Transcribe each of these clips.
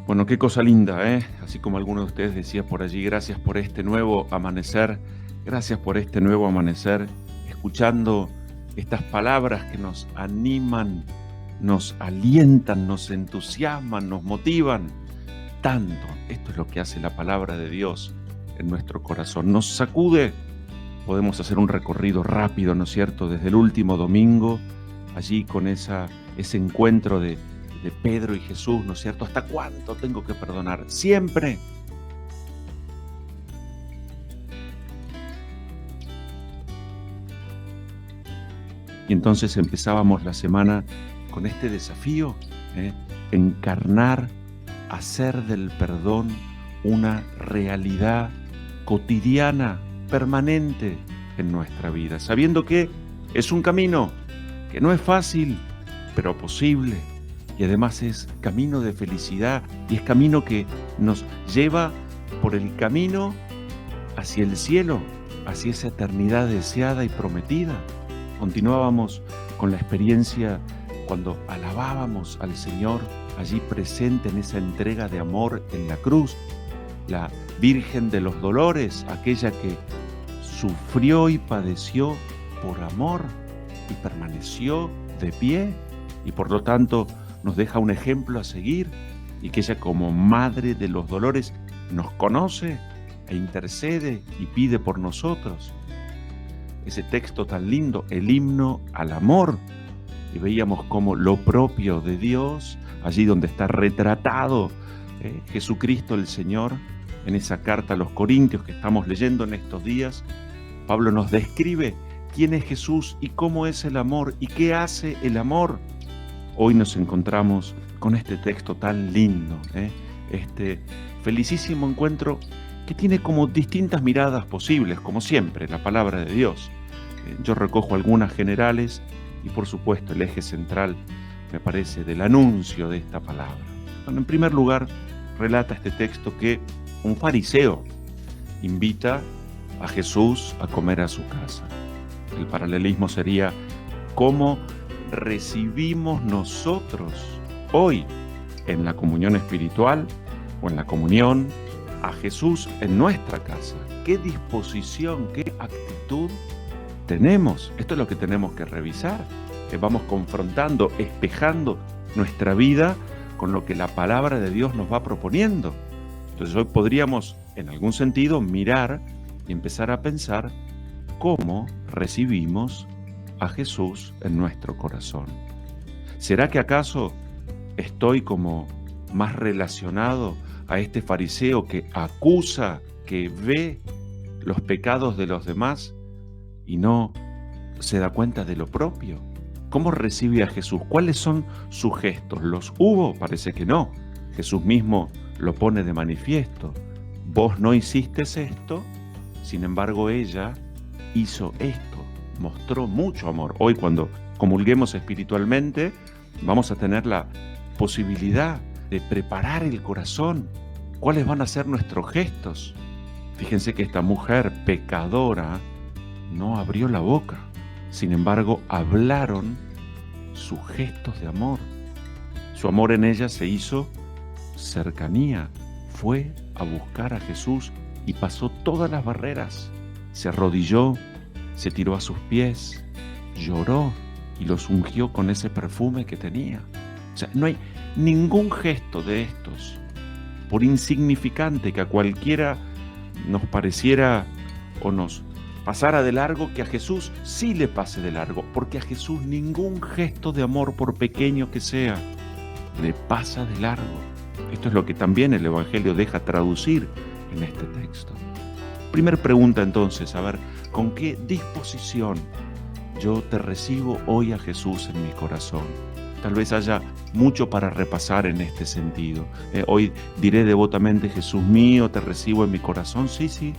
Bueno, qué cosa linda, ¿eh? Así como alguno de ustedes decía por allí, gracias por este nuevo amanecer, gracias por este nuevo amanecer, escuchando estas palabras que nos animan, nos alientan, nos entusiasman, nos motivan tanto. Esto es lo que hace la palabra de Dios en nuestro corazón. Nos sacude. Podemos hacer un recorrido rápido, ¿no es cierto? Desde el último domingo, allí con ese encuentro de Pedro y Jesús, ¿no es cierto? ¿Hasta cuánto tengo que perdonar? Siempre. Y entonces empezábamos la semana con este desafío, encarnar, hacer del perdón una realidad cotidiana, permanente en nuestra vida, sabiendo que es un camino que no es fácil, pero posible. Y además es camino de felicidad y es camino que nos lleva por el camino hacia el cielo, hacia esa eternidad deseada y prometida. Continuábamos con la experiencia cuando alabábamos al Señor allí presente en esa entrega de amor en la cruz, la Virgen de los Dolores, aquella que sufrió y padeció por amor y permaneció de pie y por lo tanto nos deja un ejemplo a seguir, y que ella como Madre de los Dolores nos conoce e intercede y pide por nosotros. Ese texto tan lindo, el himno al amor, y veíamos como lo propio de Dios, allí donde está retratado Jesucristo el Señor, en esa carta a los Corintios que estamos leyendo en estos días, Pablo nos describe quién es Jesús y cómo es el amor y qué hace el amor. Hoy nos encontramos con este texto tan lindo, este felicísimo encuentro que tiene como distintas miradas posibles, como siempre, la palabra de Dios. Yo recojo algunas generales y por supuesto el eje central, me parece, del anuncio de esta palabra. Bueno, en primer lugar, relata este texto que un fariseo invita a Jesús a comer a su casa. El paralelismo sería cómo recibimos nosotros hoy en la comunión espiritual o en la comunión a Jesús en nuestra casa. ¿Qué disposición, qué actitud tenemos? Esto es lo que tenemos que revisar. Vamos confrontando, espejando nuestra vida con lo que la palabra de Dios nos va proponiendo. Entonces hoy podríamos, en algún sentido, mirar y empezar a pensar cómo recibimos a Jesús en nuestro corazón. ¿Será que acaso estoy como más relacionado a este fariseo que acusa, que ve los pecados de los demás y no se da cuenta de lo propio? ¿Cómo recibe a Jesús? ¿Cuáles son sus gestos? ¿Los hubo? Parece que no. Jesús mismo lo pone de manifiesto. Vos no hiciste esto, sin embargo ella hizo esto. Mostró mucho amor. Hoy cuando comulguemos espiritualmente vamos a tener la posibilidad de preparar el corazón. ¿Cuáles van a ser nuestros gestos? Fíjense que esta mujer pecadora no abrió la boca. Sin embargo, hablaron sus gestos de amor. Su amor en ella se hizo cercanía. Fue a buscar a Jesús y pasó todas las barreras. Se arrodilló, se tiró a sus pies, lloró y los ungió con ese perfume que tenía. O sea, no hay ningún gesto de estos, por insignificante que a cualquiera nos pareciera o nos pasara de largo, que a Jesús sí le pase de largo, porque a Jesús ningún gesto de amor, por pequeño que sea, le pasa de largo. Esto es lo que también el Evangelio deja traducir en este texto. Primer pregunta entonces, a ver, ¿con qué disposición yo te recibo hoy a Jesús en mi corazón? Tal vez haya mucho para repasar en este sentido. Hoy diré devotamente, Jesús mío, te recibo en mi corazón. Sí,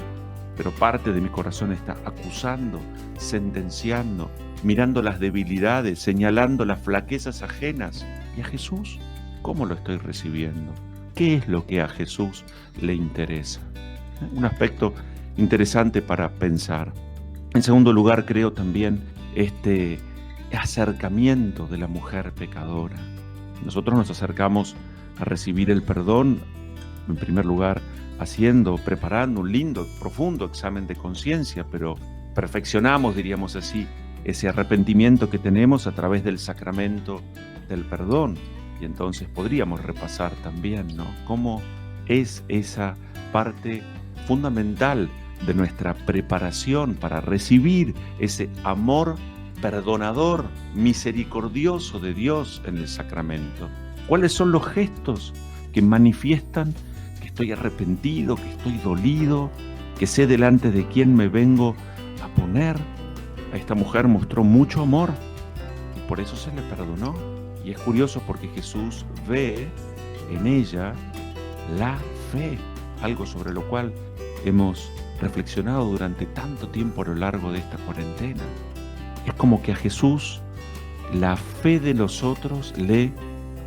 pero parte de mi corazón está acusando, sentenciando, mirando las debilidades, señalando las flaquezas ajenas. ¿Y a Jesús cómo lo estoy recibiendo? ¿Qué es lo que a Jesús le interesa? Un aspecto interesante para pensar. En segundo lugar, creo también este acercamiento de la mujer pecadora. Nosotros nos acercamos a recibir el perdón, en primer lugar, preparando un lindo, profundo examen de conciencia, pero perfeccionamos, diríamos así, ese arrepentimiento que tenemos a través del sacramento del perdón. Y entonces podríamos repasar también, ¿no?, cómo es esa parte fundamental de nuestra preparación para recibir ese amor perdonador, misericordioso de Dios en el sacramento. ¿Cuáles son los gestos que manifiestan que estoy arrepentido, que estoy dolido, que sé delante de quién me vengo a poner? A esta mujer mostró mucho amor y por eso se le perdonó. Y es curioso porque Jesús ve en ella la fe, algo sobre lo cual hemos reflexionado durante tanto tiempo a lo largo de esta cuarentena. Es como que a Jesús la fe de los otros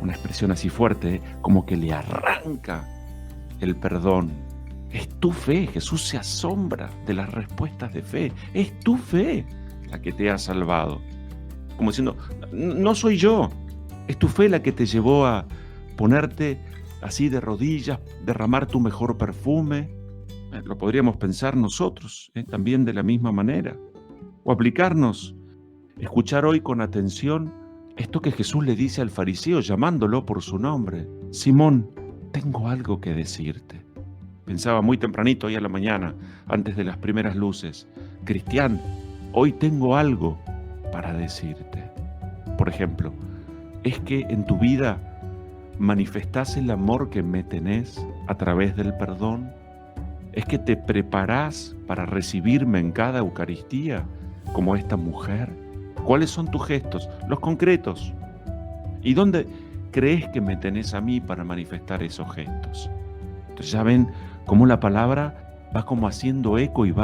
una expresión así fuerte, como que le arranca el perdón. Es tu fe. Jesús se asombra de las respuestas de fe. Es tu fe la que te ha salvado. Como diciendo, no soy yo. Es tu fe la que te llevó a ponerte así de rodillas, derramar tu mejor perfume. Lo podríamos pensar nosotros, también de la misma manera. O aplicarnos, escuchar hoy con atención esto que Jesús le dice al fariseo llamándolo por su nombre. Simón, tengo algo que decirte. Pensaba muy tempranito hoy a la mañana, antes de las primeras luces. Cristián, hoy tengo algo para decirte. Por ejemplo, ¿es que en tu vida manifestás el amor que me tenés a través del perdón? ¿Es que te preparás para recibirme en cada Eucaristía como esta mujer? ¿Cuáles son tus gestos, los concretos? ¿Y dónde crees que me tenés a mí para manifestar esos gestos? Entonces ya ven cómo la palabra va como haciendo eco y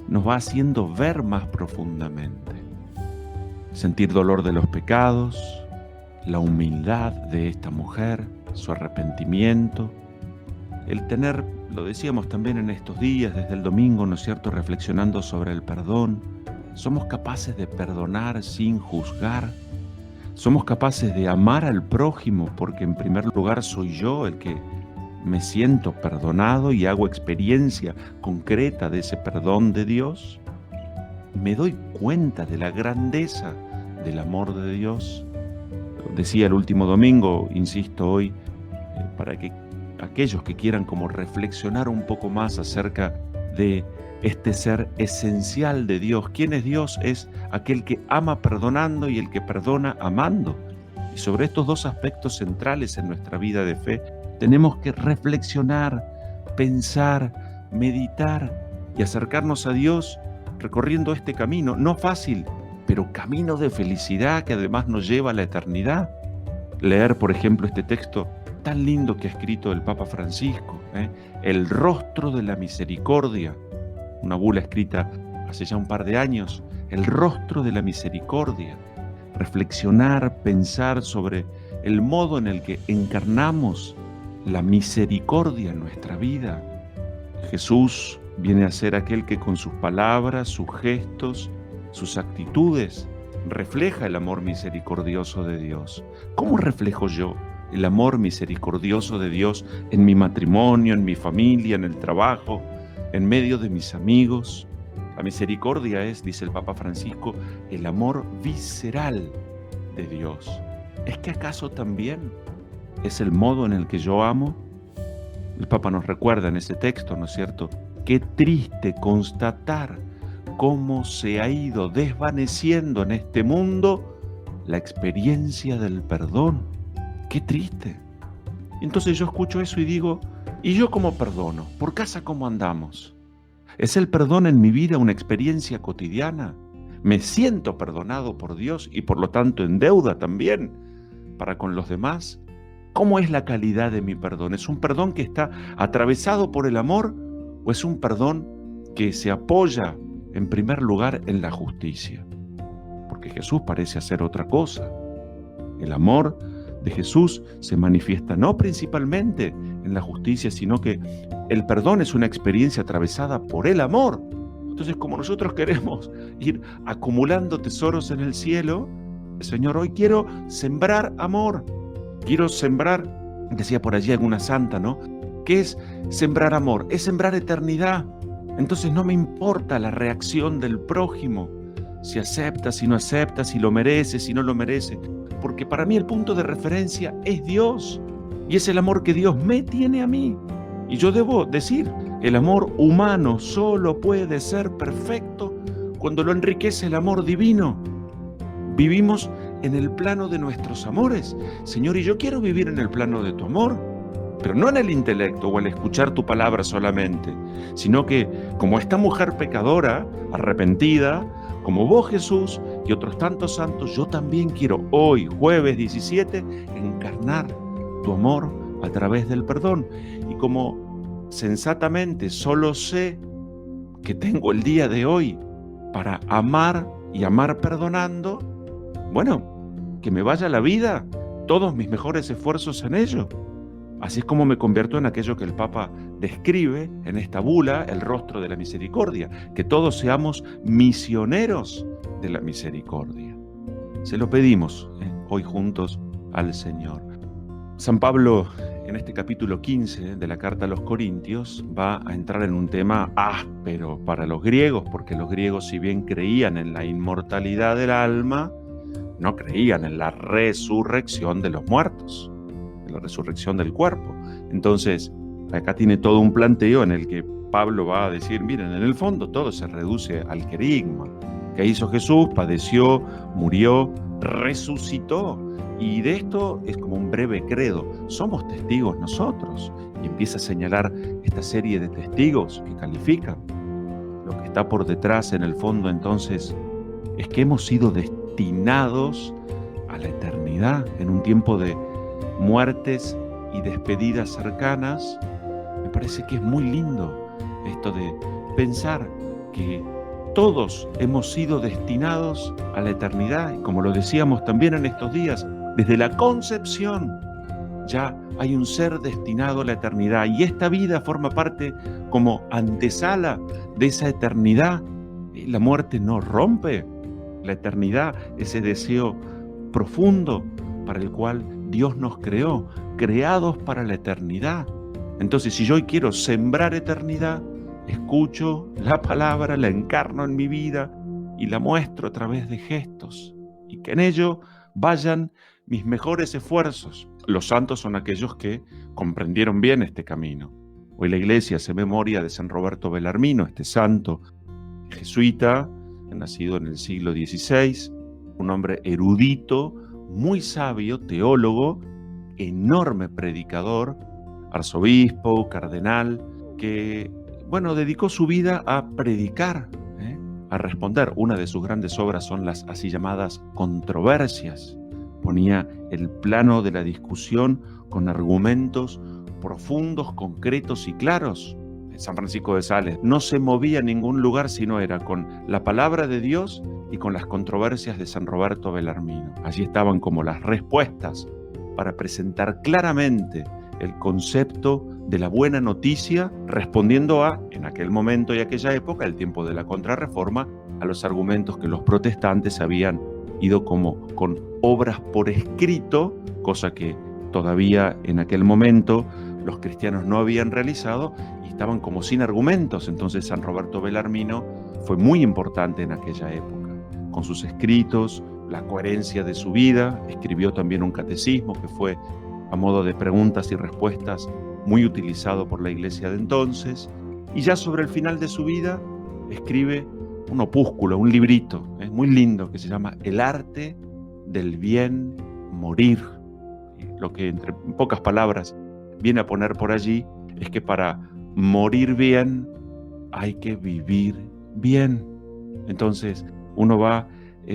nos va haciendo ver más profundamente. Sentir dolor de los pecados, la humildad de esta mujer, su arrepentimiento, el tener, lo decíamos también en estos días, desde el domingo, ¿no es cierto?, reflexionando sobre el perdón. Somos capaces de perdonar sin juzgar. Somos capaces de amar al prójimo porque en primer lugar soy yo el que me siento perdonado y hago experiencia concreta de ese perdón de Dios. Me doy cuenta de la grandeza del amor de Dios. Decía el último domingo, insisto hoy, para que aquellos que quieran como reflexionar un poco más acerca de este ser esencial de Dios. ¿Quién es Dios? Es aquel que ama perdonando y el que perdona amando. Y sobre estos dos aspectos centrales en nuestra vida de fe, tenemos que reflexionar, pensar, meditar y acercarnos a Dios recorriendo este camino, no fácil, pero camino de felicidad que además nos lleva a la eternidad. Leer, por ejemplo, este texto tan lindo que ha escrito el Papa Francisco, el rostro de la misericordia, una bula escrita hace ya un par de años, el rostro de la misericordia. Reflexionar, pensar sobre el modo en el que encarnamos la misericordia en nuestra vida. Jesús viene a ser aquel que con sus palabras, sus gestos, sus actitudes, refleja el amor misericordioso de Dios. ¿Cómo reflejo yo el amor misericordioso de Dios en mi matrimonio, en mi familia, en el trabajo, en medio de mis amigos? La misericordia es, dice el Papa Francisco, el amor visceral de Dios. ¿Es que acaso también es el modo en el que yo amo? El Papa nos recuerda en ese texto, ¿no es cierto?, qué triste constatar cómo se ha ido desvaneciendo en este mundo la experiencia del perdón. ¡Qué triste! Entonces yo escucho eso y digo, ¿y yo cómo perdono? ¿Por casa cómo andamos? ¿Es el perdón en mi vida una experiencia cotidiana? ¿Me siento perdonado por Dios y por lo tanto en deuda también para con los demás? ¿Cómo es la calidad de mi perdón? ¿Es un perdón que está atravesado por el amor o es un perdón que se apoya en primer lugar en la justicia? Porque Jesús parece hacer otra cosa. El amor de Jesús se manifiesta no principalmente en la justicia, sino que el perdón es una experiencia atravesada por el amor. Entonces, como nosotros queremos ir acumulando tesoros en el cielo, Señor, hoy quiero sembrar amor, quiero sembrar decía por allí alguna santa, ¿no? ¿Qué es sembrar amor? Es sembrar eternidad. Entonces no me importa la reacción del prójimo, si acepta, si no acepta, si lo merece, si no lo merece, porque para mí el punto de referencia es Dios, y es el amor que Dios me tiene a mí. Y yo debo decir, el amor humano solo puede ser perfecto cuando lo enriquece el amor divino. Vivimos en el plano de nuestros amores. Señor, y yo quiero vivir en el plano de tu amor, pero no en el intelecto o al escuchar tu palabra solamente, sino que como esta mujer pecadora, arrepentida, como vos Jesús y otros tantos santos, yo también quiero hoy, jueves 17, encarnar tu amor a través del perdón. Y como sensatamente solo sé que tengo el día de hoy para amar y amar perdonando, bueno, que me vaya la vida, todos mis mejores esfuerzos en ello. Así es como me convierto en aquello que el Papa describe en esta bula, el rostro de la misericordia, que todos seamos misioneros de la misericordia. Se lo pedimos hoy juntos al Señor. San Pablo, en este capítulo 15 de la carta a los Corintios, va a entrar en un tema áspero para los griegos, porque los griegos, si bien creían en la inmortalidad del alma, no creían en la resurrección de los muertos, en la resurrección del cuerpo. Entonces, acá tiene todo un planteo en el que Pablo va a decir, miren, en el fondo todo se reduce al querigma. ¿Qué hizo Jesús? Padeció, murió, resucitó. Y de esto es como un breve credo. Somos testigos nosotros. Y empieza a señalar esta serie de testigos que califican. Lo que está por detrás, en el fondo, entonces, es que hemos sido destinados a la eternidad en un tiempo de muertes y despedidas cercanas. Me parece que es muy lindo esto de pensar que todos hemos sido destinados a la eternidad, y como lo decíamos también en estos días, desde la concepción ya hay un ser destinado a la eternidad, y esta vida forma parte como antesala de esa eternidad. La muerte no rompe la eternidad, ese deseo profundo para el cual Dios nos creó, creados para la eternidad. Entonces, si yo hoy quiero sembrar eternidad, escucho la palabra, la encarno en mi vida y la muestro a través de gestos, y que en ello vayan mis mejores esfuerzos. Los santos son aquellos que comprendieron bien este camino. Hoy la Iglesia hace memoria de San Roberto Bellarmino, este santo jesuita, nacido en el siglo XVI, un hombre erudito, muy sabio, teólogo, enorme predicador, arzobispo, cardenal, que, dedicó su vida a predicar, a responder. Una de sus grandes obras son las así llamadas controversias. Ponía el plano de la discusión con argumentos profundos, concretos y claros. San Francisco de Sales no se movía a ningún lugar si no era con la palabra de Dios y con las controversias de San Roberto Bellarmino. Allí estaban como las respuestas para presentar claramente el concepto de la buena noticia, respondiendo en aquel momento y aquella época, el tiempo de la Contrarreforma, a los argumentos que los protestantes habían ido como con obras por escrito, cosa que todavía en aquel momento los cristianos no habían realizado, y estaban como sin argumentos. Entonces San Roberto Bellarmino fue muy importante en aquella época, con sus escritos, la coherencia de su vida. Escribió también un catecismo que fue a modo de preguntas y respuestas muy utilizado por la Iglesia de entonces, y ya sobre el final de su vida escribe un opúsculo, un librito, muy lindo, que se llama El arte del bien morir. Lo que en pocas palabras viene a poner por allí es que para morir bien hay que vivir bien. Entonces uno va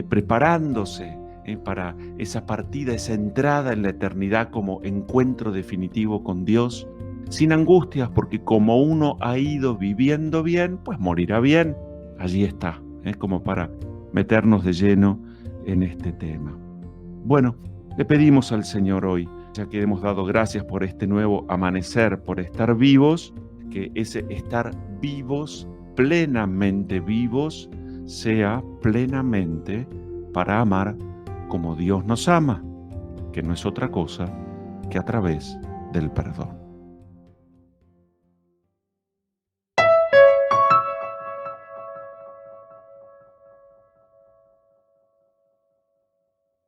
preparándose para esa partida, esa entrada en la eternidad como encuentro definitivo con Dios, sin angustias, porque como uno ha ido viviendo bien, pues morirá bien. Allí está, como para meternos de lleno en este tema. Bueno, le pedimos al Señor hoy, ya que hemos dado gracias por este nuevo amanecer, por estar vivos, que ese estar vivos, plenamente vivos, sea plenamente para amar como Dios nos ama, que no es otra cosa que a través del perdón.